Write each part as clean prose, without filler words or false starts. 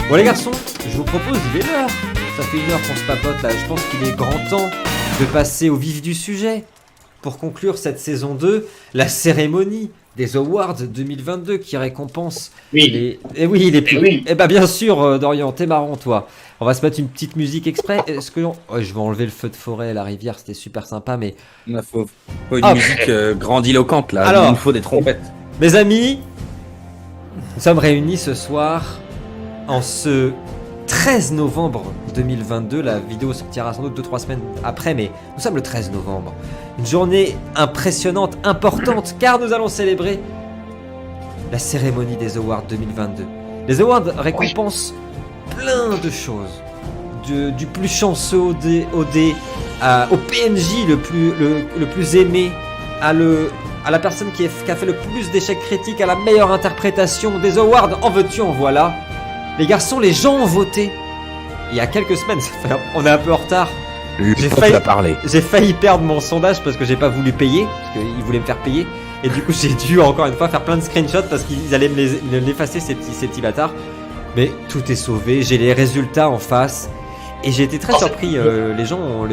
Bon les garçons, je vous propose, il est l'heure. Ça fait 1 heure qu'on se papote là, je pense qu'il est grand temps de passer au vif du sujet. Pour conclure cette saison 2, la cérémonie des Awards 2022 qui récompense les... Eh oui, les plus... Eh bah bien sûr, Dorian, t'es marrant toi. On va se mettre une petite musique exprès. Est-ce que je vais enlever le feu de forêt, la rivière, c'était super sympa, mais... Il faut une musique grandiloquente là, alors, il nous faut des trompettes. Mes amis, nous sommes réunis ce soir en ce 13 novembre 2022. La vidéo sortira sans doute 2-3 semaines après, mais nous sommes le 13 novembre. Une journée impressionnante, importante, car nous allons célébrer la cérémonie des Awards 2022. Les Awards récompensent plein de choses. Du plus chanceux au PNJ le plus aimé, à la personne qui a fait le plus d'échecs critiques, à la meilleure interprétation des Awards. En veux-tu, en voilà. Les garçons, les gens ont voté. Il y a quelques semaines, on est un peu en retard. J'ai failli perdre mon sondage parce que j'ai pas voulu payer, parce qu'ils voulaient me faire payer. Et du coup, j'ai dû encore une fois faire plein de screenshots parce qu'ils allaient me l'effacer, ces petits bâtards. Mais tout est sauvé, j'ai les résultats en face. Et j'ai été très surpris, les gens ont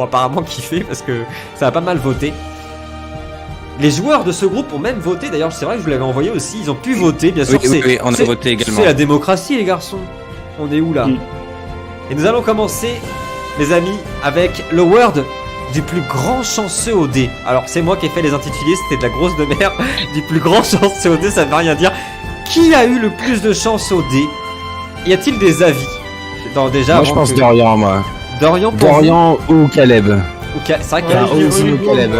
apparemment kiffé parce que ça a pas mal voté. Les joueurs de ce groupe ont même voté, d'ailleurs c'est vrai que je vous l'avais envoyé aussi, ils ont pu voter, bien sûr. Oui, on a voté également. C'est la démocratie les garçons, on est où là? Et nous allons commencer, les amis, avec le word du plus grand chanceux au dé. Alors c'est moi qui ai fait les intitulés, c'était de la grosse de merde. Du plus grand chanceux au dé, ça ne veut rien dire. Qui a eu le plus de chance au dé? Y a-t-il des avis? Déjà, moi je pense Dorian, moi. Dorian ou Caleb. C'est vrai qu'il y a Caleb.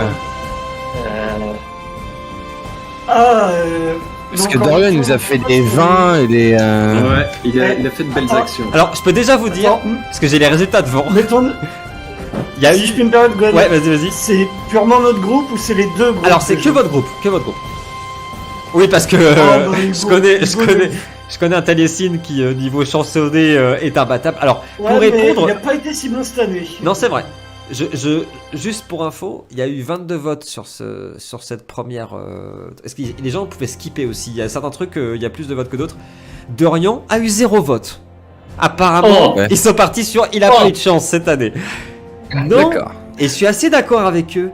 Parce que Dorian nous a fait des vins et des... Ouais, il a fait de belles actions. Alors, je peux déjà vous dire, parce que j'ai les résultats devant. Il y a eu... Si je peux me permettre, Gwen, ouais, vas-y. c'est purement notre groupe ou c'est les deux groupes? Alors, c'est que votre groupe, Oui, parce que je connais un Taliesin qui, niveau chansonné, est imbattable. Alors, ouais, pour répondre... il n'a pas été si bon cette année. Non, c'est vrai. Juste pour info, il y a eu 22 votes sur cette première... Est-ce que les gens pouvaient skipper aussi? Il y a certains trucs, il y a plus de votes que d'autres. Dorian a eu 0 vote. Apparemment, ils sont partis sur il a pas eu de chance cette année. Non, et je suis assez d'accord avec eux.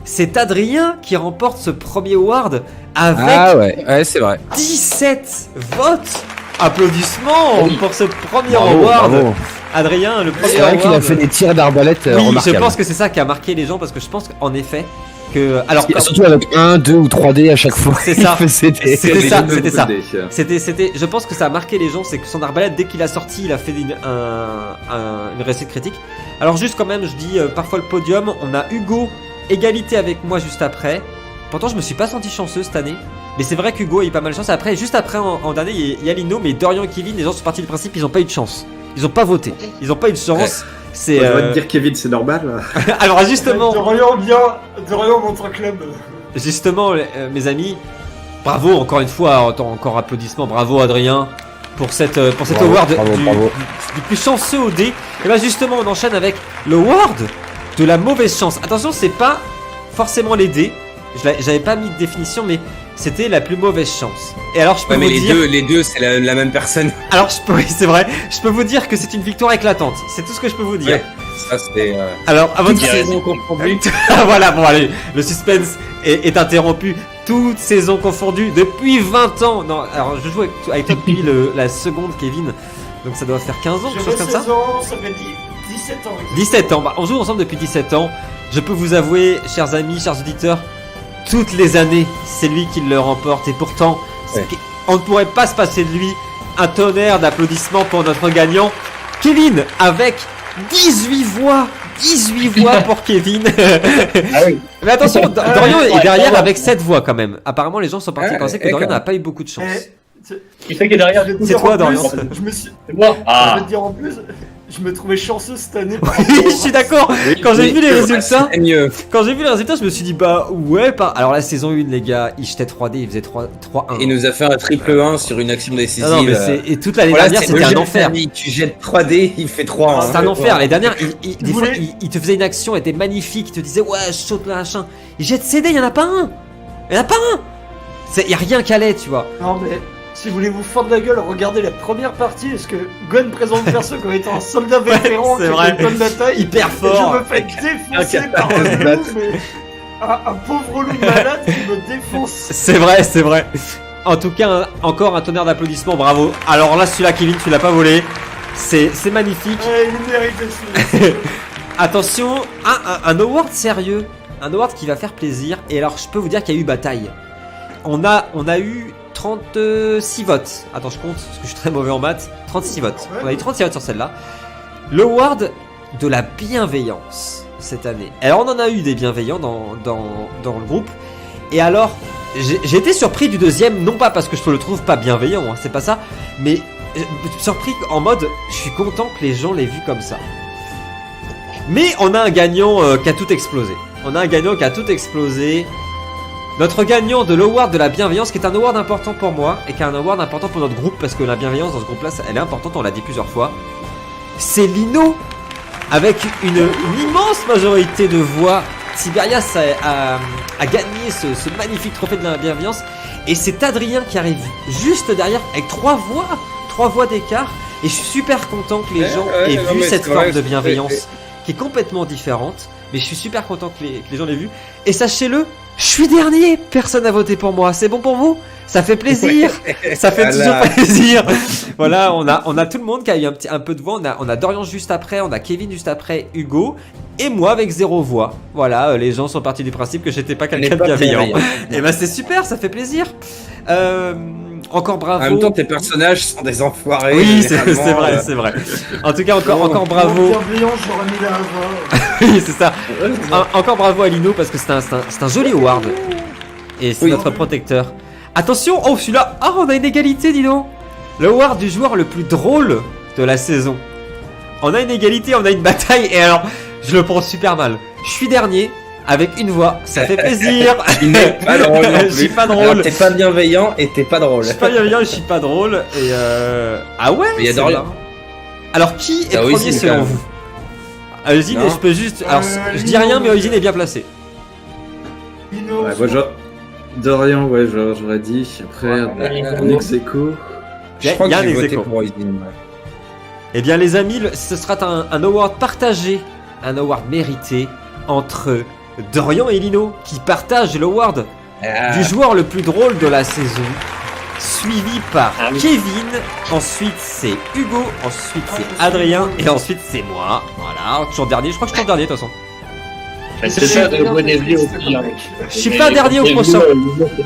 C'est Adrien qui remporte ce premier award avec c'est vrai. 17 votes. Applaudissements pour ce premier award. Bravo. Adrien, le premier C'est vrai qu'il a fait des tirs d'arbalète remarquables. Je pense que c'est ça qui a marqué les gens parce que je pense qu'en effet que surtout avec 1, 2 ou 3 dés à chaque fois. C'est ça. C'était ça. C'était. Je pense que ça a marqué les gens, c'est que son arbalète dès qu'il a sorti, il a fait une réussite critique. Alors juste quand même, je dis parfois le podium, on a Hugo égalité avec moi juste après. Pourtant je me suis pas senti chanceux cette année. Mais c'est vrai qu'Hugo a eu pas mal de chance. Après, juste après en dernier, il y a Lino, mais Dorian et Kevin, les gens sont partis du principe, ils ont pas eu de chance. Ils ont pas voté. Ils ont pas eu de chance. C'est. On va te dire Kevin, c'est normal. Alors justement. Dorian notre club. Justement, mes amis, bravo encore une fois, encore applaudissements, bravo Adrien pour cet award du plus chanceux au dé. Et là justement, on enchaîne avec le award de la mauvaise chance. Attention, c'est pas forcément les dés. J'avais pas mis de définition, mais c'était la plus mauvaise chance. Et alors je peux vous dire... les deux c'est la même personne. Alors c'est vrai, je peux vous dire que c'est une victoire éclatante. C'est tout ce que je peux vous dire. Ouais, ça c'est... Alors avant de saison confondue. Voilà, bon allez, le suspense est interrompu. Toutes saisons confondues depuis 20 ans. Non, alors je joue avec toi depuis la seconde, Kevin. Donc ça doit faire 15 ans, quelque chose comme ça. Ça fait 17 ans. 17 ans, bah, on joue ensemble depuis 17 ans. Je peux vous avouer, chers amis, chers auditeurs, toutes les années, c'est lui qui le remporte. Et pourtant, on ne pourrait pas se passer de lui. Un tonnerre d'applaudissements pour notre gagnant, Kevin, avec 18 voix. 18 voix pour Kevin. Mais attention, Dorian est derrière avec 7 voix quand même. Apparemment, les gens sont partis penser que Dorian n'a pas eu beaucoup de chance. Qui fait qu'il est derrière? C'est toi, Dorian. Je vais te dire en plus, je me trouvais chanceux cette année. Je suis d'accord. Quand j'ai vu les résultats, je me suis dit bah ouais pas. Alors la saison 1 les gars, il jetait 3D, il faisait 3-1. Il nous a fait un triple 1 sur une action décisive. Non, mais et toute l'année dernière c'était un enfer. Tu jettes 3D, il fait 3. C'est un enfer. Les dernières, des fois, il te faisait une action, elle était magnifique, il te disait ouais je saute là machin. Il jette CD, il y en a pas un. Il y en a pas un. Il y a rien qui allait, tu vois. Non mais Si vous voulez vous fendre la gueule, regardez la première partie. Est-ce que Gon présente le perso comme étant un soldat vétéran c'est vrai. qui donne la taille Hyper et fort. je me fais défoncer par un loup, mais un pauvre loup malade qui me défonce. C'est vrai, c'est vrai. En tout cas, encore un tonnerre d'applaudissements, bravo. Alors là, celui-là, Kevin, tu l'as pas volé. C'est magnifique. Ouais, il mérite aussi. Attention, un award sérieux. Un award qui va faire plaisir. Et alors, je peux vous dire qu'il y a eu bataille. On a eu 36 votes. Attends, je compte, parce que je suis très mauvais en maths. 36 votes. On a eu 36 votes sur celle-là. Le award de la bienveillance cette année. Alors, on en a eu des bienveillants dans le groupe. Et alors, j'ai été surpris du deuxième, non pas parce que je le trouve pas bienveillant, hein, c'est pas ça, mais surpris en mode, je suis content que les gens l'aient vu comme ça. Mais on a un gagnant qui a tout explosé. Notre gagnant de l'award de la bienveillance, qui est un award important pour moi et qui est un award important pour notre groupe, parce que la bienveillance dans ce groupe-là, elle est importante, on l'a dit plusieurs fois. C'est Lino, avec une immense majorité de voix. Tiberias a gagné ce magnifique trophée de la bienveillance. Et c'est Adrien qui arrive juste derrière avec 3 voix d'écart. Et je suis super content que les gens aient vu cette forme de bienveillance qui est complètement différente. Mais je suis super content que les gens l'aient vu. Et sachez-le, je suis dernier. Personne n'a voté pour moi. C'est bon pour vous? Ça fait plaisir. Ça fait toujours plaisir. Voilà, on a tout le monde qui a eu un peu de voix. On a Dorian juste après, on a Kevin juste après, Hugo et moi avec 0 voix. Voilà, les gens sont partis du principe que j'étais pas quelqu'un de bienveillant. Et bah c'est super, ça fait plaisir. Encore bravo. En même temps, tes personnages sont des enfoirés. Oui, c'est vrai, c'est vrai. En tout cas, encore bravo. Bienveillant, j'aurais mis la voix. Oui, c'est ça. Encore bravo à Lino parce que c'est un joli award. Et c'est notre protecteur. Attention, oh celui-là, on a une égalité, dis donc. Le award du joueur le plus drôle de la saison. On a une égalité, on a une bataille, et alors, je le prends super mal. Je suis dernier, avec une voix, ça fait plaisir. Il n'est pas drôle non plus. Je suis pas drôle. Alors, t'es pas bienveillant et t'es pas drôle. Je suis pas bienveillant et je suis pas drôle, et Ah ouais, mais il y a Dorian. Alors, qui est premier selon vous? Eusine, je peux juste... Alors, je dis rien, mais Eusine est bien placé. Ouais, Dorian, ouais, j'aurais dit. Après, en ex-aequo. Je crois que y a un j'ai voté ex-aequo. pour Eusine. Eh bien, les amis, ce sera un award partagé, un award mérité entre Dorian et Lino, qui partagent l'award du joueur le plus drôle de la saison, suivi par Kevin, ensuite c'est Hugo, ensuite c'est Adrien, et ensuite c'est moi. Voilà, toujours dernier, je crois que je suis dernier de toute façon. C'est ça de modéliser au pire. Je suis pas dernier au prochain.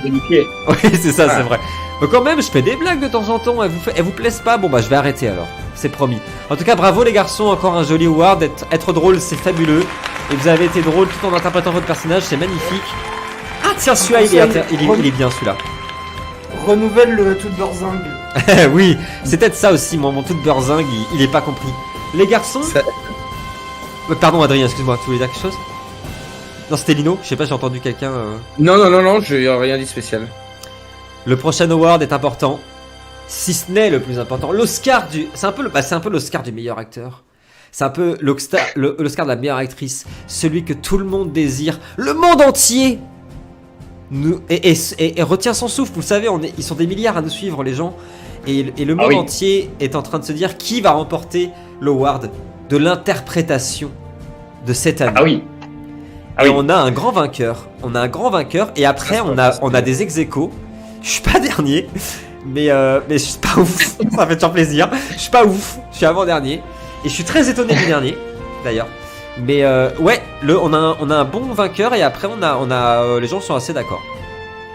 Oui, c'est ça, c'est vrai. Mais quand même, je fais des blagues de temps en temps, elles vous plaisent pas? Bon bah je vais arrêter alors, c'est promis. En tout cas, bravo les garçons, encore un joli award, être drôle c'est fabuleux. Et vous avez été drôle tout en interprétant votre personnage, c'est magnifique. Ah tiens, celui-là il est bien celui-là. Renouvelle le tout beurzingue. Oui, c'est peut-être ça aussi, mon tout beurzingue, il est pas compris. Les garçons... Pardon Adrien, excuse-moi, tu voulais dire quelque chose? Non, c'était Lino, je sais pas, j'ai entendu quelqu'un... Non, j'ai rien dit spécial. Le prochain award est important, si ce n'est le plus important. L'Oscar du... C'est un peu l'Oscar du meilleur acteur. C'est un peu l'Oscar de la meilleure actrice. Celui que tout le monde désire. Le monde entier et retient son souffle. Vous le savez, ils sont des milliards à nous suivre, les gens. Et le monde entier est en train de se dire qui va remporter l'award de l'interprétation de cette année. Ah oui. Et on a un grand vainqueur. Et après on a des ex-aequo. Je suis pas dernier, mais je suis pas ouf. Ça fait toujours plaisir. Je suis pas ouf. Je suis avant-dernier. Et je suis très étonné du dernier, d'ailleurs. Mais ouais, on a un bon vainqueur et après on a les gens sont assez d'accord.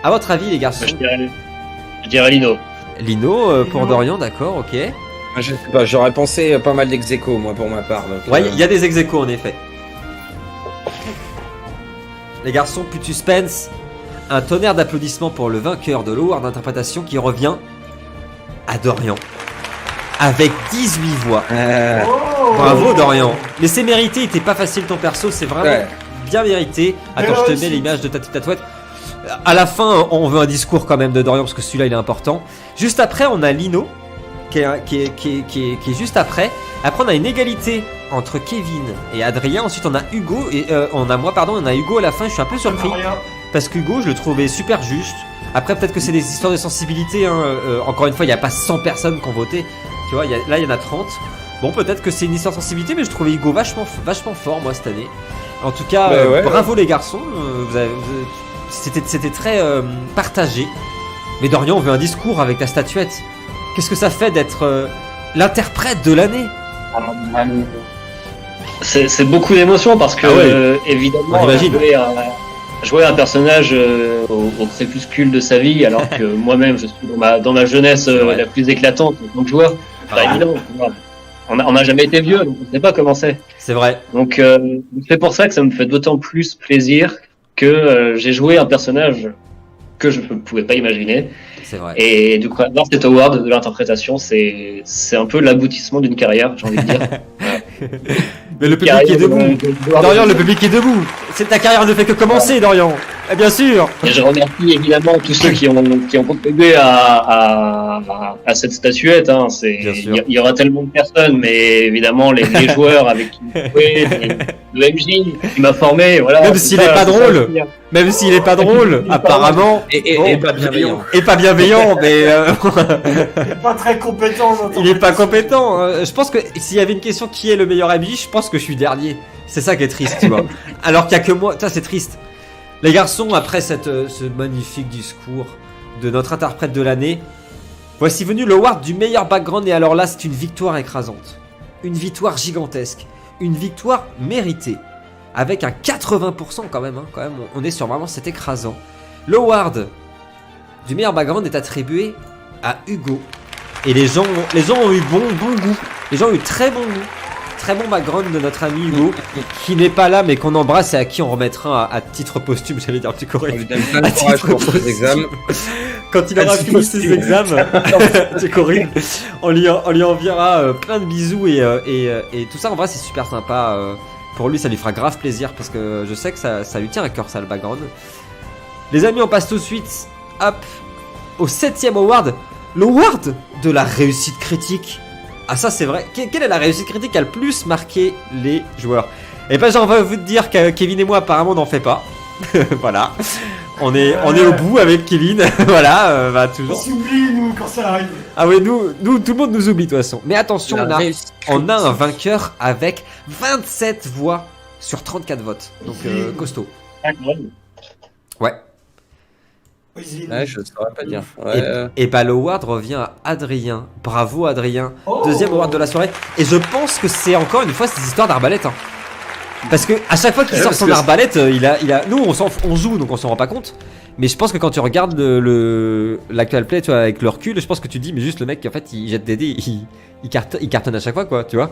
À votre avis, les garçons? Je dirais Lino. Lino pour Dorian, d'accord, ok. Je sais pas, j'aurais pensé pas mal d'ex-aequo, moi, pour ma part. Donc, ouais, il y a des ex-aequo en effet. Les garçons, plus de suspense. Un tonnerre d'applaudissements pour le vainqueur de l'award d'interprétation qui revient à Dorian. Avec 18 voix. Bravo Dorian. Mais c'est mérité, il était pas facile ton perso, c'est vraiment bien mérité. Attends, je te mets l'image de ta petite tatouette. À la fin, on veut un discours quand même de Dorian parce que celui-là il est important. Juste après, on a Lino qui est juste après. Après, on a une égalité entre Kevin et Adrien. Ensuite, on a Hugo et on a moi, pardon, on a Hugo à la fin. Je suis un peu surpris parce qu'Hugo, je le trouvais super juste. Après, peut-être que c'est des histoires de sensibilité, hein. Encore une fois, il n'y a pas 100 personnes qui ont voté. Tu vois, là, il y en a 30. Bon, peut-être que c'est une histoire de sensibilité, mais je trouvais Hugo vachement fort, moi, cette année. En tout cas, bravo les garçons. C'était très partagé. Mais Dorian, on veut un discours avec ta statuette. Qu'est-ce que ça fait d'être l'interprète de l'année? C'est beaucoup d'émotions parce que, évidemment, jouer un personnage au crépuscule de sa vie, alors que moi-même, je suis dans ma jeunesse la plus éclatante en tant que joueur. C'est pas évident. On n'a jamais été vieux, donc on ne sait pas comment c'est. C'est vrai. Donc, c'est pour ça que ça me fait d'autant plus plaisir que j'ai joué un personnage que je ne pouvais pas imaginer. C'est vrai. Et du coup, avoir cet award de l'interprétation, c'est un peu l'aboutissement d'une carrière, j'ai envie de dire. Mais le public est debout. Dorian, le public est debout. C'est ta carrière ne fait que commencer, Dorian. Eh bien sûr. Et je remercie évidemment tous ceux qui ont contribué à cette statuette. Hein. Il y aura tellement de personnes, mais évidemment les joueurs avec qui j'ai joué, le MJ qui m'a formé, voilà. Même s'il est pas drôle. Même s'il est pas drôle, apparemment. Et pas bienveillant. Et pas bienveillant, mais. Il est pas très compétent. Il est pas compétent. Je pense que s'il y avait une question qui est le meilleur MJ, je pense que je suis dernier. C'est ça qui est triste, tu vois. Alors qu'il y a que moi. Ça, c'est triste. Les garçons, après ce magnifique discours de notre interprète de l'année, voici venu l'award du meilleur background. Et alors là, c'est une victoire écrasante. Une victoire gigantesque. Une victoire méritée. Avec un 80% quand même, hein, on est sur vraiment cet écrasant. L'award du meilleur background est attribué à Hugo. Et les gens ont eu bon goût. Les gens ont eu très bon goût. Très bon background de notre ami Hugo, qui n'est pas là mais qu'on embrasse et à qui on remettra à titre posthume, j'allais dire tu correct. On lui donne plein de courage pour ses examens. Quand il aura fini ses examens, c'est horrible. On lui enverra plein de bisous et tout ça. En vrai, c'est super sympa. Pour lui, ça lui fera grave plaisir parce que je sais que ça lui tient à cœur, ça, le background. Les amis, on passe tout de suite au 7ème award. L'award de la réussite critique. Ah, ça c'est vrai. Quelle est la réussite critique qui a le plus marqué les joueurs? Et ben, j'en vais vous dire que Kevin et moi, apparemment, on n'en fait pas. Voilà. On est au bout avec Kevin. Voilà, toujours. On s'oublie, nous, quand ça arrive. Ah oui, nous, tout le monde nous oublie de toute façon. Mais attention, on a un vainqueur avec 27 voix sur 34 votes. Donc, costaud. Ouais. Ouais, je ne saurais pas dire. Et bah, l'award revient à Adrien. Bravo, Adrien. Deuxième award de la soirée. Et je pense que c'est encore une fois ces histoires d'arbalète. Hein. Parce que à chaque fois qu'il sort son arbalète, il a. Nous, on joue, donc on s'en rend pas compte. Mais je pense que quand tu regardes l'actual play, tu vois, avec le recul, je pense que tu dis, mais juste le mec, en fait, il jette des dés, il cartonne à chaque fois, quoi, tu vois.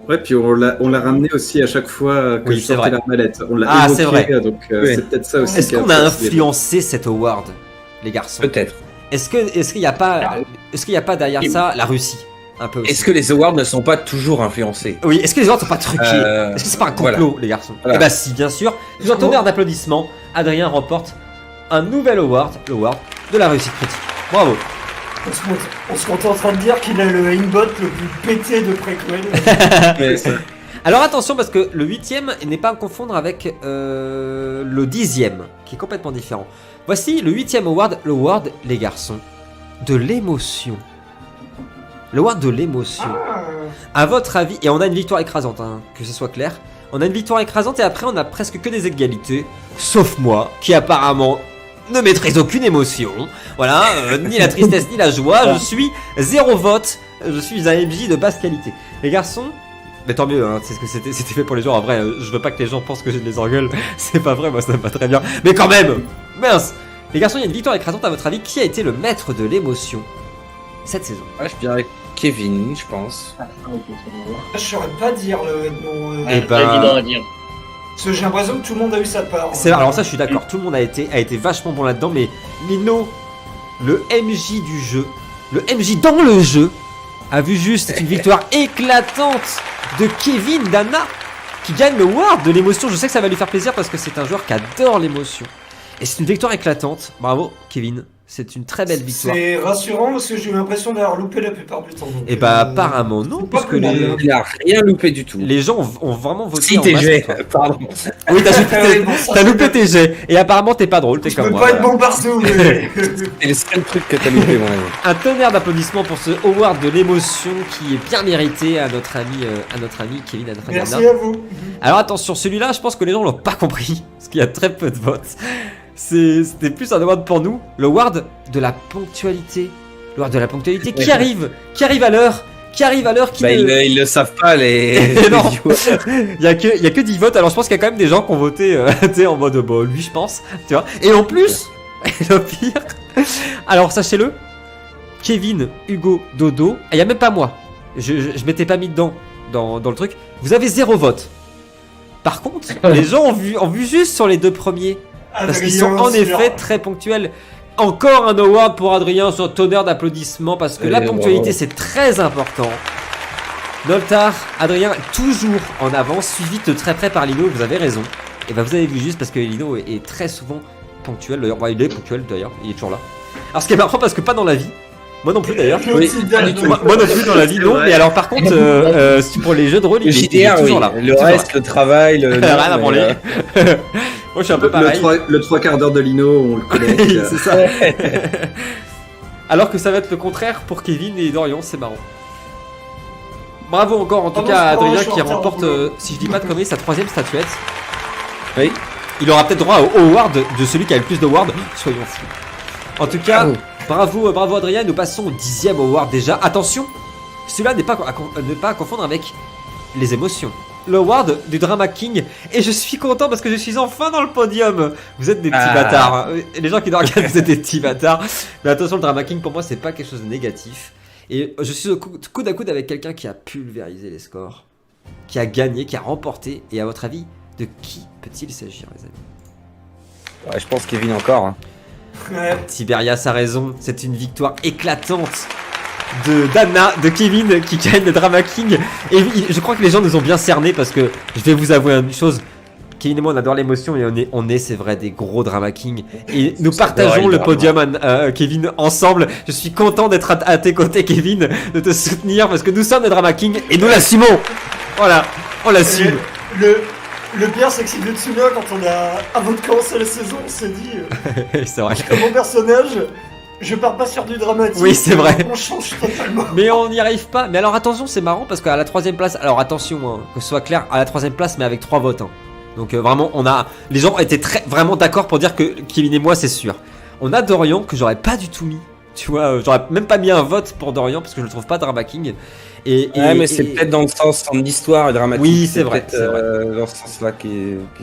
Ouais, puis on l'a ramené aussi à chaque fois que je sortais l'arbalète. On l'a évoqué, c'est vrai. Donc c'est peut-être ça aussi. Est-ce qu'on a influencé cet award, les garçons? Peut-être. Est-ce qu'il n'y a pas derrière ça la Russie un peu aussi? Est-ce que les awards ne sont pas toujours influencés? Oui, est-ce que les awards ne sont pas truqués? Est-ce que c'est pas un complot, les garçons? Eh bah si, bien sûr. Sous un tonnerre d'applaudissements, Adrien remporte un nouvel award, l'award de la réussite critique. Bravo. On se compte en train de dire qu'il a le aimbot le plus pété de préquel. Alors attention, parce que le 8ème n'est pas à confondre avec le 10ème, qui est complètement différent. Voici le 8ème award, l'award, les garçons, de l'émotion. L'award de l'émotion. À votre avis, et on a une victoire écrasante, hein, que ce soit clair. On a une victoire écrasante et après on a presque que des égalités. Sauf moi, qui apparemment ne maîtrise aucune émotion. Voilà, ni la tristesse ni la joie. Je suis 0 vote. Je suis un MJ de basse qualité. Les garçons, mais tant mieux, hein, c'est ce que c'était fait pour les gens. En vrai, je veux pas que les gens pensent que je les engueule. C'est pas vrai, moi ça me va très bien. Mais quand même, mince. Les garçons, il y a une victoire écrasante à votre avis. Qui a été le maître de l'émotion cette saison? Ouais, je dirais Kevin, je pense. Je saurais pas dire le nom. Eh ben, évident à dire. Parce que j'ai l'impression que tout le monde a eu sa part. Alors ça, je suis d'accord. Tout le monde a été vachement bon là-dedans. Mais Lino, le MJ du jeu, le MJ dans le jeu, a vu juste une victoire éclatante de Kevin Dana qui gagne le award de l'émotion. Je sais que ça va lui faire plaisir parce que c'est un joueur qui adore l'émotion. Et c'est une victoire éclatante. Bravo, Kevin. C'est une très belle victoire. C'est rassurant parce que j'ai eu l'impression d'avoir loupé la plupart du temps. Et bah apparemment non, parce que Il a rien loupé du tout. les gens ont vraiment voté Si en t'es masse jets, pour toi. pardon. Oui, Bon, ça, t'as loupé tes jets. Et apparemment t'es pas drôle, t'es Je comme peux moi. pas être voilà. bon partout. Mais... C'est le seul truc que t'as loupé, mon ami. Un tonnerre d'applaudissements pour ce award de l'émotion qui est bien mérité à notre ami Kevin Adragana. Merci à vous. Alors attention, celui-là, je pense que les gens l'ont pas compris, parce qu'il y a très peu de votes. C'était plus un award pour nous, le award de la ponctualité. Le award de la ponctualité qui arrive à l'heure, qui Bah, ils le savent pas, les. Non. il y a que 10 votes, alors je pense qu'il y a quand même des gens qui ont voté tu sais, en mode bah lui je pense, tu vois. Et en plus, le pire, alors sachez-le, Kevin, Hugo, Dodo, il y a même pas moi. Je m'étais pas mis dedans dans le truc. Vous avez 0 vote. Par contre, les gens ont vu juste sur les 2 premiers. Parce qu'ils sont en effet très ponctuels. Encore un award pour Adrien sur tonnerre d'applaudissements parce que la ponctualité c'est très important. Noltar, Adrien toujours en avance, suivi de très près par Lino, vous avez raison. Et bah vous avez vu juste parce que Lino est très souvent ponctuel, d'ailleurs, il est ponctuel d'ailleurs, il est toujours là. Alors ce qui est marrant parce que pas dans la vie, moi non plus d'ailleurs. Oui, Moi non plus dans la vie, non, mais alors par contre, pour les jeux de rôle, il est toujours là. Le reste, le travail, le. Rien à branler. Moi je suis un peu pareil. Le 3/4 d'heure de Lino, on le connaît. C'est ça. Alors que ça va être le contraire pour Kevin et Dorian, c'est marrant. Bravo encore en tout cas à Adrien qui remporte, si je dis pas de conneries, sa 3ème statuette. Oui. Il aura peut-être droit au award de celui qui a le plus d'awards, soyons fous. En tout cas, bravo Adrien, nous passons au 10e award déjà. Attention, celui-là n'est pas à confondre avec les émotions. L'award du Drama King, et je suis content parce que je suis enfin dans le podium. Vous êtes des petits bâtards, hein. Les gens qui nous regardent, vous êtes des petits bâtards. Mais attention, le Drama King pour moi c'est pas quelque chose de négatif. Et je suis coude à coude avec quelqu'un qui a pulvérisé les scores, qui a gagné, qui a remporté. Et à votre avis, de qui peut-il s'agir, les amis? Ouais, je pense Kevin encore. Hein. Ouais. Tiberias a raison, c'est une victoire éclatante de Kevin qui gagne le Drama King. Et je crois que les gens nous ont bien cernés parce que je vais vous avouer une chose. Kevin et moi on adore l'émotion et on est c'est vrai des gros Drama King. Et nous partageons le podium Kevin ensemble. Je suis content d'être à tes côtés Kevin, de te soutenir parce que nous sommes des Drama King et nous l'assumons. Voilà, on l'assume. Le pire, c'est que c'est Yotsuno, quand avant de commencer la saison, on s'est dit c'est vrai. comme mon personnage, je pars pas sur du dramatique. Oui, c'est vrai. On change totalement. Mais on n'y arrive pas. Mais alors attention, c'est marrant parce qu'à la 3ème place, alors attention, hein, que ce soit clair, à la 3ème place, mais avec 3 votes. Hein. Donc vraiment, les gens étaient vraiment d'accord pour dire que Kevin et moi, c'est sûr. On a Dorian que j'aurais pas du tout mis. Tu vois, j'aurais même pas mis un vote pour Dorian parce que je le trouve pas Drama King. Mais c'est peut-être dans le sens en histoire et dramatique. Oui, c'est vrai. Dans ce sens-là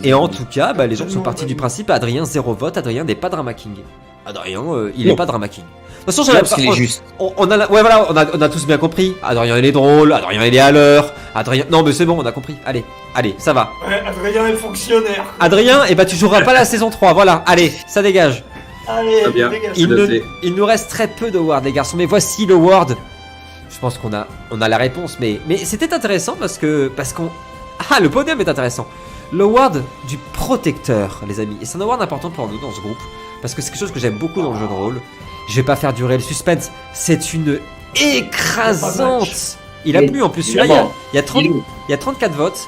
et en tout cas, les gens sont partis du principe Adrien 0 vote, Adrien n'est pas Drama King. Adrien, il est pas Drama King. De toute façon, il est juste. On a tous bien compris. Adrien, il est drôle. Adrien, il est à l'heure. Adrien, non, mais c'est bon, on a compris. Allez, ça va. Ouais, Adrien est fonctionnaire. Adrien, tu joueras pas la saison 3. Voilà, allez, ça dégage. Allez, dégage. Il nous reste très peu d'awards, les garçons. Mais voici l'award. Je pense qu'on a la réponse, mais c'était intéressant parce qu'on. Ah, le podium est intéressant. L'award du protecteur, les amis. Et c'est un award important pour nous dans ce groupe parce que c'est quelque chose que j'aime beaucoup dans le jeu de rôle. Je vais pas faire durer le suspense. C'est une écrasante. Il a plu en plus. Celui-là, il y a 34 votes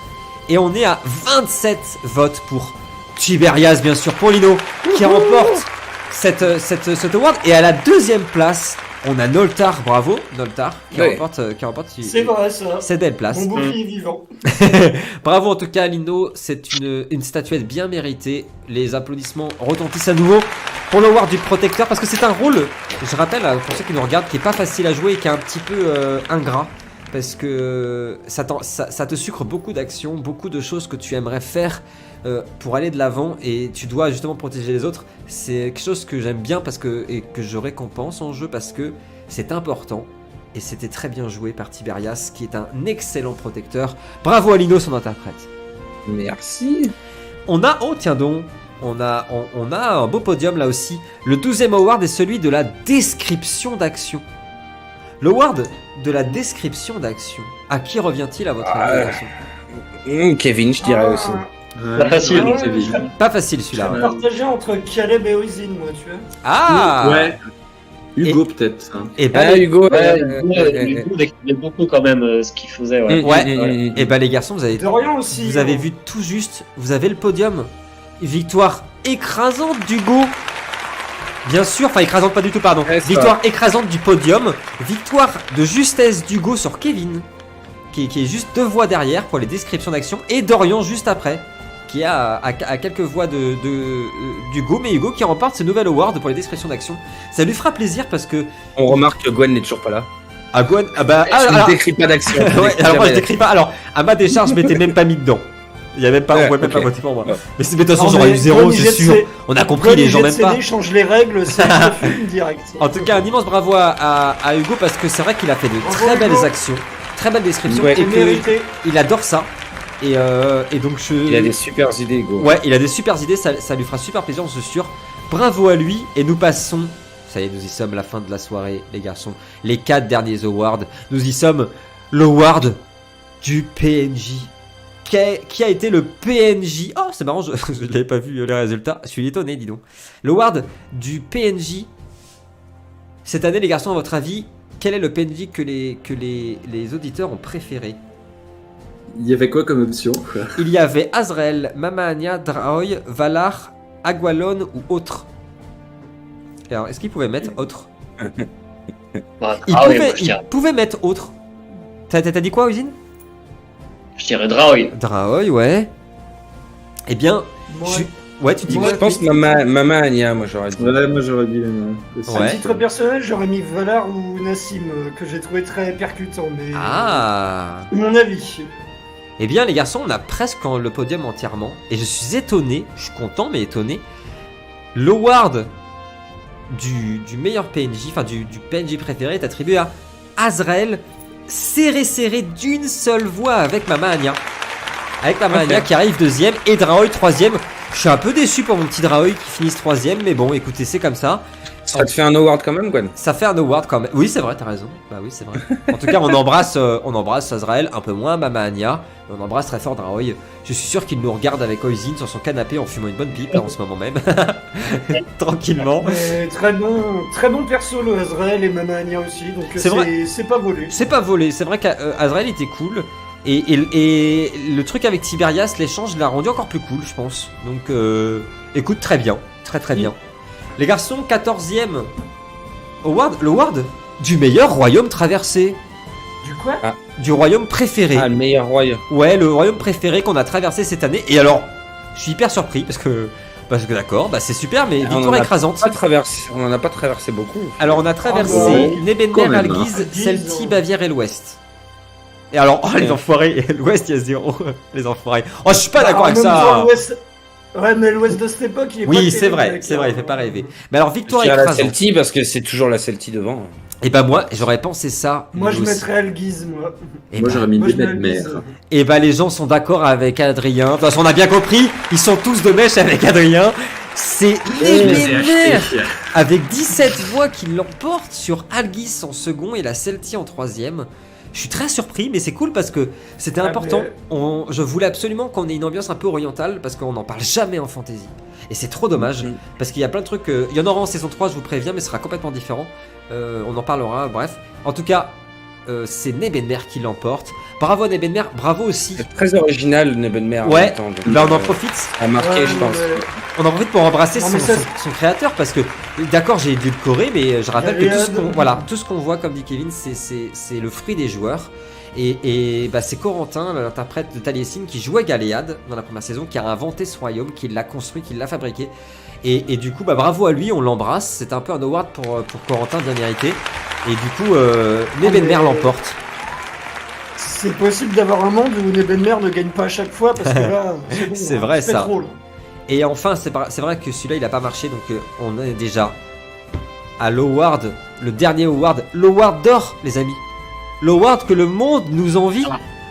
et on est à 27 votes pour Tiberias, bien sûr, pour Lino qui remporte cet award. Et à la 2ème place, on a Noltar, bravo Noltar, qui remporte c'est vrai, ça. Cette belle place. Mon bouclier vivant. Bravo en tout cas Lino, c'est une statuette bien méritée. Les applaudissements retentissent à nouveau pour l'award du protecteur parce que c'est un rôle, je rappelle pour ceux qui nous regardent, qui est pas facile à jouer et qui est un petit peu ingrat. Parce que ça te sucre beaucoup d'actions, beaucoup de choses que tu aimerais faire pour aller de l'avant et tu dois justement protéger les autres. C'est quelque chose que j'aime bien et que je récompense en jeu parce que c'est important et c'était très bien joué par Tiberias qui est un excellent protecteur. Bravo à Lino, son interprète. Merci. On a un beau podium là aussi. Le 12e award est celui de la description d'action. L'award de la description d'action. À qui revient-il à votre avis, garçon ? Kevin, je dirais aussi. Pas facile. Pas facile celui-là. Je vais partager entre Caleb et Oisin, moi, tu vois. Ah Ouais. Hugo, peut-être. Hein. Et bah, Hugo, Hugo décrivait beaucoup quand même ce qu'il faisait. Ouais. Et bah les garçons, vous avez Aussi, vous avez vu tout juste, vous avez le podium. Victoire écrasante d'Hugo. Bien sûr, enfin écrasante pas du tout, pardon. Victoire écrasante du podium. Victoire de justesse d'Hugo sur Kevin, qui est juste 2 voix derrière pour les descriptions d'action. Et Dorian juste après, qui est à quelques voix d'Hugo. Mais Hugo qui remporte ce nouvel award pour les descriptions d'action. Ça lui fera plaisir parce que... On remarque que Gwen n'est toujours pas là. Ah Gwen, je ne décris pas d'action. Ouais, alors moi je décris pas. Alors, à ma décharge, je m'étais même pas mis dedans. Il y a même pas, on pouvait même pas voter pour moi. Ouais. Mais de toute façon, j'aurais eu 0, c'est sûr. On a compris, les gens même pas. Change les règles, c'est direct. En tout cas, un immense bravo à Hugo parce que c'est vrai qu'il a fait de très belles actions, très belles descriptions et qu'il adore ça. Et donc il a des super idées, Hugo. Ouais, il a des super idées, ça lui fera super plaisir, j'en suis sûr. Bravo à lui et nous passons. Ça y est, nous y sommes, la fin de la soirée, les garçons. Les 4 derniers awards. Nous y sommes. L'award du PNJ. Qui a été le PNJ. Oh, c'est marrant, je n'avais pas vu les résultats. Je suis étonné, dis donc. L'award du PNJ. Cette année, les garçons, à votre avis, quel est le PNJ que les auditeurs ont préféré? Il y avait quoi comme option? Il y avait Azrael, Mamania, Draoy, Valar, Agualon ou autre. Alors, est-ce qu'il pouvait mettre autre? Il pouvait mettre autre. T'as dit quoi, Usine? Je dirais Draoy. Draoy, ouais. Eh bien, ouais, tu dis quoi? Je pense Mama Anya, moi j'aurais dit. Ouais, moi j'aurais dit. À titre personnel, j'aurais mis Valar ou Nassim, que j'ai trouvé très percutant, mais. Ah. Mon avis. Eh bien, les garçons, on a presque le podium entièrement. Et je suis étonné, je suis content, mais étonné. L'award du meilleur PNJ, enfin du PNJ préféré, est attribué à Azrael. Serré d'une seule voix avec Mama Anya. Avec Mama Anya qui arrive 2ème et Draoy 3ème. Je suis un peu déçu pour mon petit Draoy qui finisse 3ème, mais bon, écoutez, c'est comme ça. Ça te fait un award quand même, Gwen? Ça fait un award quand même. Oui, c'est vrai, t'as raison. Bah oui, c'est vrai. En tout cas, on embrasse Azrael, un peu moins Mama Anya. On embrasse très fort Draoy. Je suis sûr qu'il nous regarde avec Oisin sur son canapé en fumant une bonne pipe là, en ce moment même. Tranquillement. Très bon perso le Azrael et Mama Anya aussi. Donc c'est pas volé. C'est pas volé. C'est vrai qu'Azrael était cool. Et le truc avec Tiberias, l'échange l'a rendu encore plus cool, je pense. Donc, écoute, très bien. Très bien. Les garçons, 14ème award, l'award du meilleur royaume traversé. Du quoi? Du royaume préféré. Ah, le meilleur royaume. Ouais, le royaume préféré qu'on a traversé cette année. Et alors, je suis hyper surpris parce que d'accord, c'est super, mais victoire écrasante. On n'en a pas traversé beaucoup. Alors, on a traversé Nebenmer, Algiz, Celti, Bavière et l'Ouest. Et alors, les enfoirés, l'Ouest, il y a 0. Les enfoirés. Oh, je suis pas d'accord avec ça. Ouais, mais l'Ouest de cette époque, il est oui, c'est vrai, il fait pas rêver. Mais alors, victoire écrasante. écrasante. La Celti, parce que c'est toujours la Celti devant. Et bah, moi, j'aurais pensé ça. Moi, je mettrais Algiz, moi. Moi, j'aurais mis Nebenmer. Et bah, les gens sont d'accord avec Adrien. De toute façon, on a bien compris, ils sont tous de mèche avec Adrien. C'est Nebenmer avec 17 voix qui l'emporte sur Algiz en second et la Celti en 3ème. Je suis très surpris, mais c'est cool parce que c'était important. Je voulais absolument qu'on ait une ambiance un peu orientale parce qu'on n'en parle jamais en fantasy. Et c'est trop dommage parce qu'il y a plein de trucs. Il y en aura en saison 3, je vous préviens, mais ce sera complètement différent. On en parlera, bref. En tout cas, c'est Nebenmer qui l'emporte. Bravo à Nebenmer, bravo aussi. C'est très original, Nebenmer. Ouais, bah on en profite. À marquer, je pense. On en profite pour embrasser son créateur parce que, d'accord, j'ai édulcoré, mais je rappelle que tout ce qu'on voit, comme dit Kevin, c'est le fruit des joueurs. Et bah, c'est Corentin, l'interprète de Taliesin, qui jouait Galéade dans la première saison, qui a inventé ce royaume, qui l'a construit, qui l'a fabriqué. Et du coup, bah, bravo à lui, on l'embrasse. C'est un peu un award pour Corentin, bien mérité. Et du coup, Nebenmer l'emporte. C'est possible d'avoir un monde où Nebenmer ne gagne pas à chaque fois parce que là, c'est bon. C'est vrai ça. Trop, et enfin, c'est vrai que celui-là, il a pas marché, donc on est déjà à l'award, le dernier award, l'award d'or, les amis. L'award que le monde nous envie,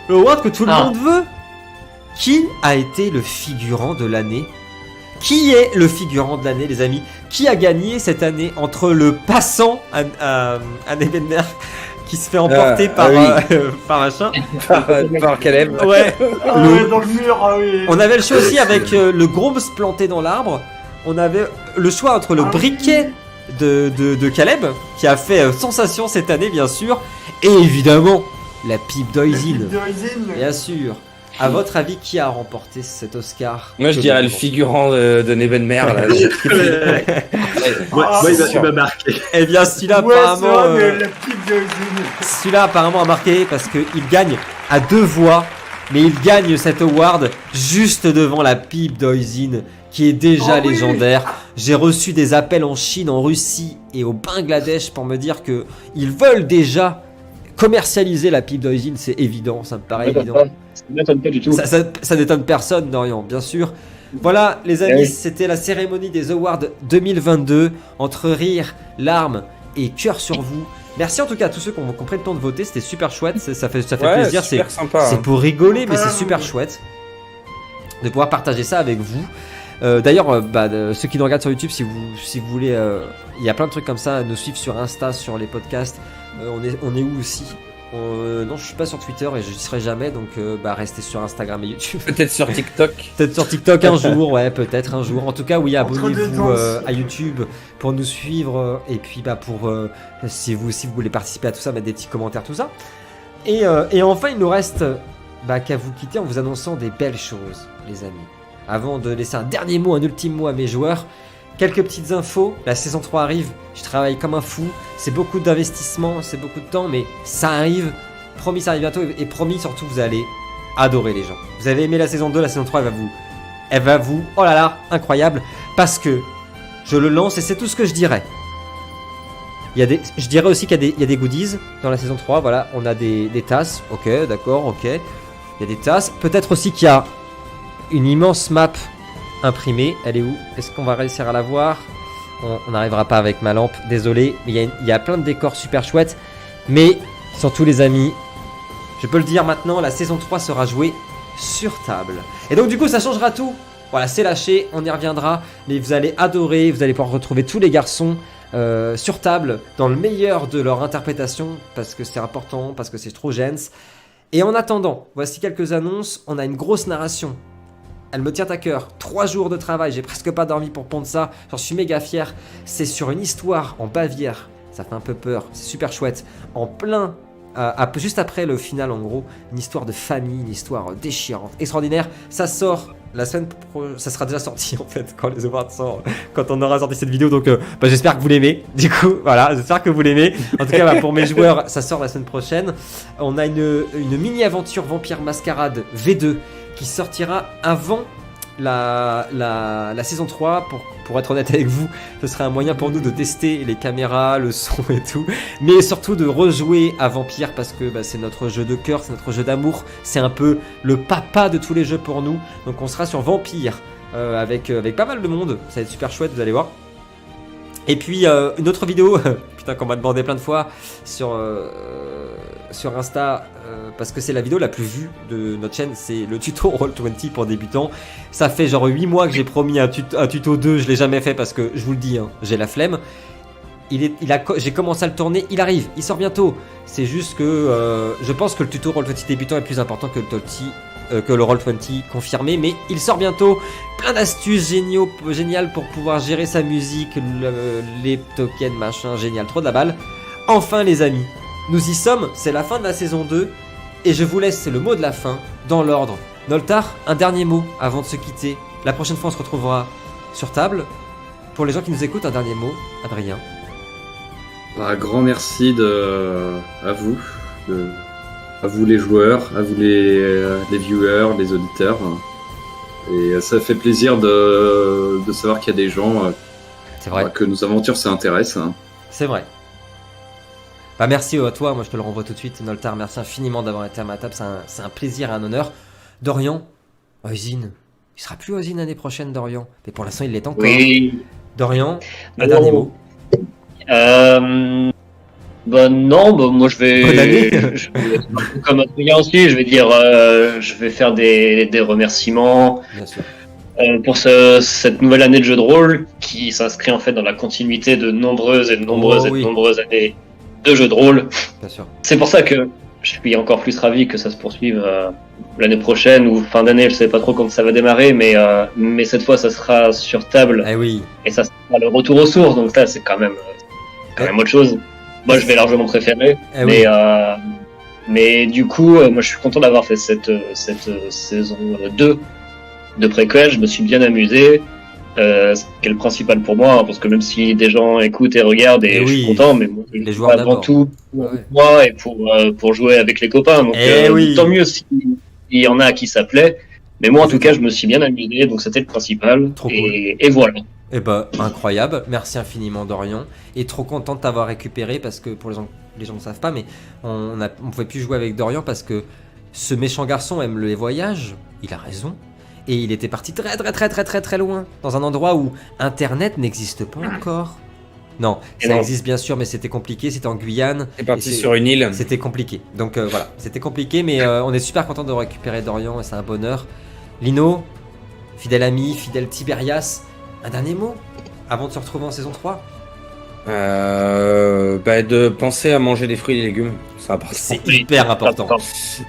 l'award que tout le monde veut. Qui a été le figurant de l'année? Qui est le figurant de l'année, les amis? Qui a gagné cette année entre le passant à Nebenmer qui se fait emporter par machin. par Caleb. Ouais. Dans le mur, oui. On avait le choix aussi avec le Groms planté dans l'arbre. On avait le choix entre le briquet de Caleb, qui a fait sensation cette année, bien sûr, et évidemment la pipe d'Oisin. Bien sûr. À votre avis, qui a remporté cet Oscar? Moi, je dirais le figurant de Nebenmer. Là. Moi, il m'a marqué. Eh bien, celui-là, apparemment, la pipe d'Oisin. celui-là, apparemment, a marqué parce qu'il gagne à 2 voix, mais il gagne cet award juste devant la pipe d'Oisin, qui est déjà légendaire. J'ai reçu des appels en Chine, en Russie et au Bangladesh pour me dire que ils veulent déjà commercialiser la pipe d'Oisin. C'est évident, ça me paraît évident. Ça m'étonne pas du tout. Ça n'étonne personne, Dorian, bien sûr. Voilà, les amis, c'était la cérémonie des Awards 2022 entre rire, larmes et cœur sur vous. Merci en tout cas à tous ceux qui ont pris le temps de voter, c'était super chouette, ça fait plaisir, c'est sympa. C'est pour rigoler, mais c'est super chouette de pouvoir partager ça avec vous. D'ailleurs, ceux qui nous regardent sur YouTube, si vous voulez, il y a plein de trucs comme ça, nous suivre sur Insta, sur les podcasts. On est où aussi? Non, je suis pas sur Twitter et je n'y serai jamais, donc restez sur Instagram et YouTube. Peut-être sur TikTok. Peut-être sur TikTok un jour, ouais, peut-être un jour. En tout cas, oui, abonnez-vous à YouTube pour nous suivre et puis si vous voulez participer à tout ça, mettre des petits commentaires, tout ça. Et enfin, il nous reste qu'à vous quitter en vous annonçant des belles choses, les amis. Avant de laisser un dernier mot, un ultime mot à mes joueurs, quelques petites infos. La saison 3 arrive, je travaille comme un fou. C'est beaucoup d'investissement, c'est beaucoup de temps, mais ça arrive. Promis, ça arrive bientôt. Et promis, surtout, vous allez adorer les gens. Vous avez aimé la saison 2, la saison 3, elle va vous... Oh là là, incroyable. Parce que je le lance et c'est tout ce que je dirais. Je dirais aussi qu'il y a des goodies dans la saison 3. Voilà, on a des tasses. Ok, d'accord, ok. Il y a des tasses. Peut-être aussi qu'il y a une immense map imprimée. Elle est où? Est-ce qu'on va réussir à la voir? On n'arrivera pas avec ma lampe, désolé. Mais il y a plein de décors super chouettes. Mais surtout les amis, je peux le dire maintenant, la saison 3 sera jouée sur table. Et donc du coup ça changera tout. Voilà, c'est lâché, on y reviendra. Mais vous allez adorer, vous allez pouvoir retrouver tous les garçons sur table, dans le meilleur de leur interprétation. Parce que c'est important, parce que c'est trop gêne. Et en attendant, voici quelques annonces. On a une grosse narration. Elle me tient à cœur, 3 jours de travail, j'ai presque pas dormi pour pondre ça, j'en suis méga fier. C'est sur une histoire en Bavière, ça fait un peu peur, c'est super chouette. En plein, juste après le final en gros, une histoire de famille, une histoire déchirante, extraordinaire. Ça sort la semaine prochaine, ça sera déjà sorti en fait quand les awards sortent, quand on aura sorti cette vidéo. Donc j'espère que vous l'aimez, du coup, voilà, j'espère que vous l'aimez. En tout cas pour mes joueurs, ça sort la semaine prochaine. On a une mini-aventure Vampire Mascarade V2 qui sortira avant la saison 3. Pour être honnête avec vous, ce serait un moyen pour nous de tester les caméras, le son et tout, mais surtout de rejouer à Vampire parce que c'est notre jeu de cœur, c'est notre jeu d'amour, c'est un peu le papa de tous les jeux pour nous. Donc on sera sur Vampire avec pas mal de monde, ça va être super chouette, vous allez voir. Et puis une autre vidéo putain qu'on m'a demandé plein de fois sur Insta, parce que c'est la vidéo la plus vue de notre chaîne, c'est le tuto Roll20 pour débutants. Ça fait genre 8 mois que j'ai promis un tuto 2, je l'ai jamais fait parce que je vous le dis, j'ai la flemme. J'ai commencé à le tourner, il arrive, il sort bientôt. C'est juste que je pense que le tuto Roll20 débutant est plus important que le Roll20 confirmé, mais il sort bientôt. Plein d'astuces géniales pour pouvoir gérer sa musique, les tokens, machin, génial, trop de la balle. Enfin les amis, nous y sommes, c'est la fin de la saison 2 et je vous laisse le mot de la fin dans l'ordre. Noltar, un dernier mot avant de se quitter. La prochaine fois on se retrouvera sur table. Pour les gens qui nous écoutent, un dernier mot, Adrien. Un grand merci à vous, à vous les joueurs, à vous les viewers, les auditeurs. Et ça fait plaisir de savoir qu'il y a des gens que nos aventures s'intéressent. C'est vrai. Merci à toi, moi je te le renvoie tout de suite. Noltar, merci infiniment d'avoir été à ma table, c'est un plaisir et un honneur. Dorian, Oisin, il sera plus Oisin l'année prochaine, Dorian. Mais pour l'instant il l'est encore. Oui. Dorian, un dernier mot. Moi je vais comme Adrien aussi, je vais dire, je vais faire des remerciements. Bien sûr. Pour cette nouvelle année de jeu de rôle qui s'inscrit en fait dans la continuité de nombreuses années de jeu de rôle. Bien sûr. C'est pour ça que je suis encore plus ravi que ça se poursuive l'année prochaine ou fin d'année, je sais pas trop quand ça va démarrer, mais cette fois ça sera sur table Eh oui. et ça sera le retour aux sources, donc ça c'est quand même autre chose. Moi je vais largement préférer, Eh oui. mais du coup moi je suis content d'avoir fait cette saison 2 de préquel, je me suis bien amusé. Ce qui est le principal pour moi, hein, parce que même si des gens écoutent et regardent et Eh je suis oui. content, mais moi, je Les joue joueurs avant d'abord. tout pour Ouais. moi et pour jouer avec les copains. Donc Oui. tant mieux s'il y en a à qui ça plaît. Mais moi en tout cas je me suis bien amusé, donc c'était le principal. Trop Et voilà. Eh ben, incroyable. Merci infiniment, Dorian. Et trop content de t'avoir récupéré parce que pour les gens ne savent pas, mais on pouvait plus jouer avec Dorian parce que ce méchant garçon aime les voyages. Il a raison. Et il était parti très loin, dans un endroit où Internet n'existe pas encore. Non, Et ça non. existe bien sûr, mais c'était compliqué, c'était en Guyane. C'est parti Et sur une île. C'était compliqué. Donc voilà, c'était compliqué, mais on est super content de récupérer Dorian et c'est un bonheur. Lino, fidèle ami, fidèle Tiberias, un dernier mot avant de se retrouver en saison 3. De penser à manger des fruits et des légumes. C'est important. C'est hyper important.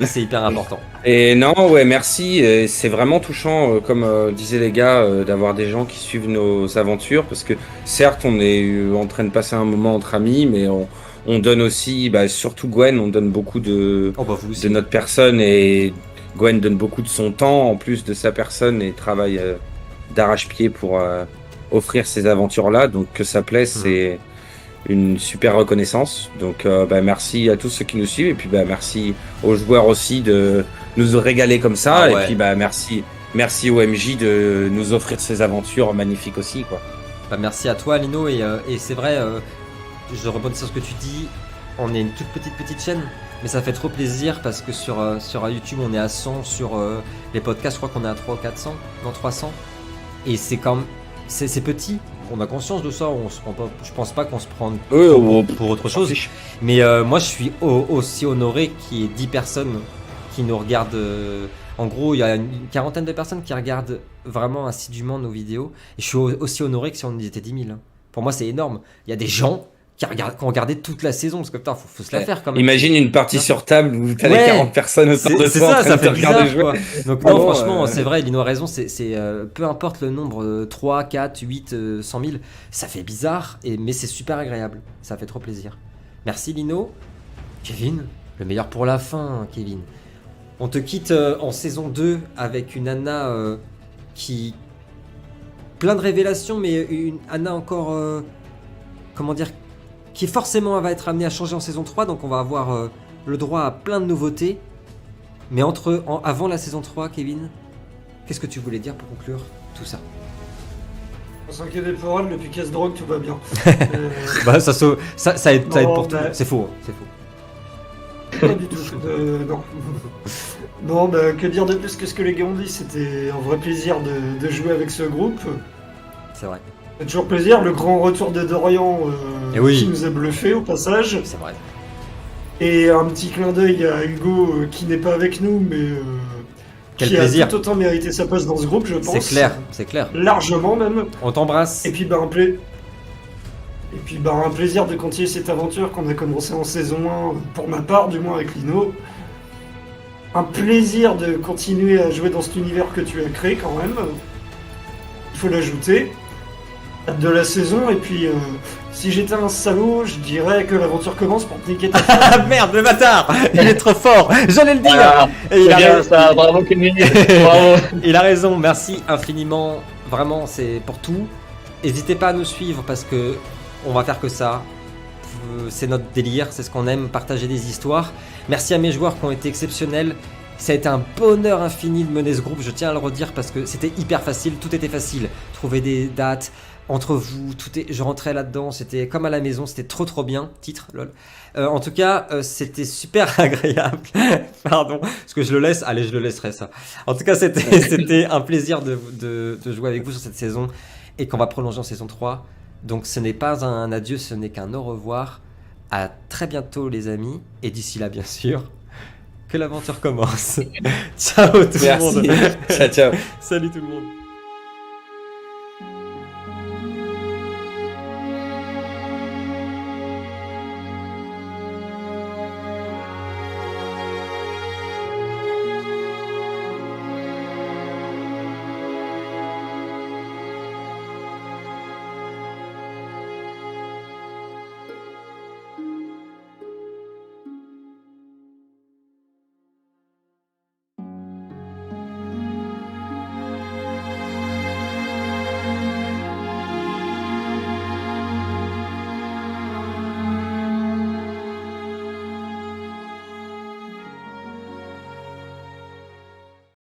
C'est hyper important. Et non, ouais, merci. Et c'est vraiment touchant, comme disaient les gars, d'avoir des gens qui suivent nos aventures. Parce que certes, on est en train de passer un moment entre amis, mais on donne aussi, surtout Gwen, on donne beaucoup de Vous aussi. notre personne. Et Gwen donne beaucoup de son temps, en plus de sa personne, et travaille d'arrache-pied pour offrir ces aventures-là. Donc que ça plaise, c'est une super reconnaissance. Donc merci à tous ceux qui nous suivent. Et puis merci aux joueurs aussi de nous régaler comme ça. Ah ouais. Et puis merci au MJ de nous offrir ces aventures magnifiques aussi, quoi. Merci à toi, Lino. Et c'est vrai, je rebondis sur ce que tu dis. On est une toute petite chaîne, mais ça fait trop plaisir parce que sur YouTube, on est à 100. Sur les podcasts, je crois qu'on est à 300 ou 400, non 300. Et c'est comme c'est petit. On a conscience de ça. On se prend pas. Je pense pas qu'on se prenne pour autre chose. Mais moi, je suis aussi honoré qu'il y ait 10 personnes qui nous regardent. En gros, il y a une quarantaine de personnes qui regardent vraiment assidûment nos vidéos. Et je suis aussi honoré que si on était 10 000. Hein. Pour moi, c'est énorme. Il y a des gens qui ont regardé toute la saison. Parce que putain, faut se la faire quand même. Imagine une partie sur table où t'as les 40 personnes autour de C'est toi en ça, train ça de te fait regarder bizarre, jouer. quoi. Donc non, franchement, c'est vrai, Lino a raison, c'est peu importe le nombre, 3, 4, 8, 100 000, ça fait bizarre, mais c'est super agréable, ça fait trop plaisir. Merci Lino. Kevin, le meilleur pour la fin, Kevin. On te quitte en saison 2 avec une Anna qui... Plein de révélations, mais une Anna encore... comment dire, qui forcément va être amenée à changer en saison 3, donc on va avoir le droit à plein de nouveautés. Mais avant la saison 3, Kevin, qu'est-ce que tu voulais dire pour conclure tout ça? On s'inquiète pour elle, depuis qu'elle se drogue, tout va bien. Ça aide pour tout. bah- C'est faux, c'est faux. Pas du tout. Non. Non, que dire de plus que ce que les gars ont dit. C'était un vrai plaisir de jouer avec ce groupe. C'est vrai. C'est toujours plaisir. Le grand retour de Dorian Eh oui. qui nous a bluffé au passage. C'est vrai. Et un petit clin d'œil à Hugo qui n'est pas avec nous, mais Quel qui plaisir. a tout autant mérité sa place dans ce groupe, je pense. C'est clair. Largement même. On t'embrasse. Et puis un plaisir de continuer cette aventure qu'on a commencé en saison 1, pour ma part, du moins avec Lino. Un plaisir de continuer à jouer dans cet univers que tu as créé quand même. Il faut l'ajouter. Hâte de la saison, et puis si j'étais un salaud, je dirais que l'aventure commence pour te niquer ta femme. Ah merde, le bâtard. Il est trop fort. J'allais le dire. Ah, Et c'est bien ça, bravo Kevin. Bravo. Il a raison, merci infiniment. Vraiment, c'est pour tout. N'hésitez pas à nous suivre parce que on va faire que ça. C'est notre délire, c'est ce qu'on aime, partager des histoires. Merci à mes joueurs qui ont été exceptionnels. Ça a été un bonheur infini de mener ce groupe, je tiens à le redire parce que c'était hyper facile, tout était facile. Trouver des dates entre vous, je rentrais là-dedans, c'était comme à la maison, c'était trop bien. Titre, lol. En tout cas, c'était super agréable. Pardon, parce que je le laisse. Allez, je le laisserai ça. En tout cas, c'était un plaisir de jouer avec vous sur cette saison et qu'on va prolonger en saison 3. Donc ce n'est pas un adieu, ce n'est qu'un au revoir. À très bientôt les amis. Et d'ici là, bien sûr, que l'aventure commence. Ciao tout le monde. Merci. Ciao. Salut tout le monde.